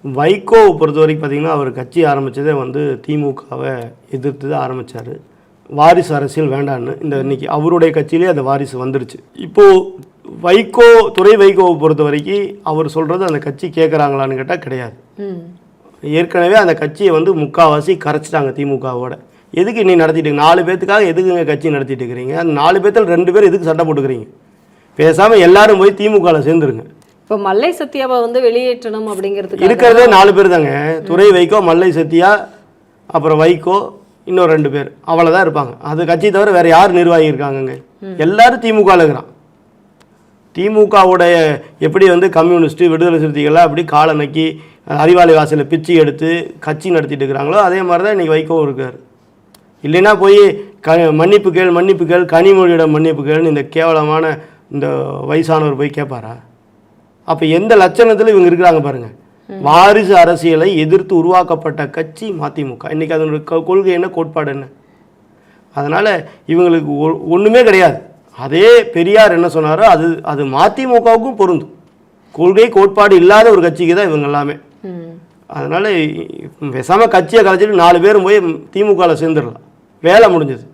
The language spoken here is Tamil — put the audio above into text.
வைகோவை பொறுத்த வரைக்கும் பார்த்திங்கன்னா அவர் கட்சி ஆரம்பித்ததே வந்து திமுகவை எதிர்த்து தான் ஆரம்பித்தார். வாரிசு அரசியல் வேண்டான்னு இன்னைக்கு அவருடைய கட்சியிலே அந்த வாரிசு வந்துருச்சு. இப்போது வைகோ வைகோவை பொறுத்த வரைக்கும் அவர் சொல்கிறது அந்த கட்சி கேட்குறாங்களான்னு கேட்டால் கிடையாது. ஏற்கனவே அந்த கட்சியை வந்து முக்கால்வாசி கரைச்சிட்டாங்க திமுகவோட. எதுக்கு நீ நடத்திட்டு 4 பேர்த்துக்காக எதுக்குங்க கட்சி நடத்திட்டு இருக்கிறீங்க? அந்த 4 பேர்த்தில் 2 பேர் எதுக்கு சண்டை போட்டுக்கிறீங்க? பேசாமல் எல்லாரும் போய் திமுகவில் சேர்ந்துருங்க. இப்போ மல்லை சத்யாவை வந்து வெளியேற்றணும் அப்படிங்கிறதுக்கு இருக்கிறதே 4 பேர் தாங்க. வைகோ, மல்லை சத்யா, அப்புறம் வைகோ, இன்னும் 2 பேர், அவ்வளோதான் இருப்பாங்க. அது கட்சி தவிர வேறு யார் நிர்வாகி இருக்காங்கங்க? எல்லாரும் திமுகவில் இருக்கிறான். திமுகவுடைய எப்படி வந்து கம்யூனிஸ்ட்டு விடுதலை சிறுத்தைகள்லாம் அப்படி காலை நக்கி அறிவாலி வாசலில் பிச்சு எடுத்து கட்சி நடத்திட்டு இருக்கிறாங்களோ அதே மாதிரி தான் இன்றைக்கி வைகோவும் இருக்கார். இல்லைன்னா போய் மன்னிப்பு கேள் கனிமொழியிடம் மன்னிப்பு கேள்னு இந்த கேவலமான இந்த வயசானவர் போய் கேட்பாரா? அப்போ எந்த லட்சணத்தில் இவங்க இருக்கிறாங்க பாருங்கள். வாரிசு அரசியலை எதிர்த்து உருவாக்கப்பட்ட கட்சி மதிமுக. இன்றைக்கி அதனுடைய கொள்கை என்ன, கோட்பாடு என்ன? அதனால் இவங்களுக்கு ஒன்றுமே கிடையாது. அதே பெரியார் என்ன சொன்னாரோ அது மதிமுகவுக்கும் பொருந்தும். கொள்கை கோட்பாடு இல்லாத ஒரு கட்சிக்கு தான் இவங்க எல்லாமே. அதனால் பேசாமல் கட்சியை கலைச்சிட்டு 4 பேரும் போய் திமுகவில் சேர்ந்துடலாம், வேலை முடிஞ்சது.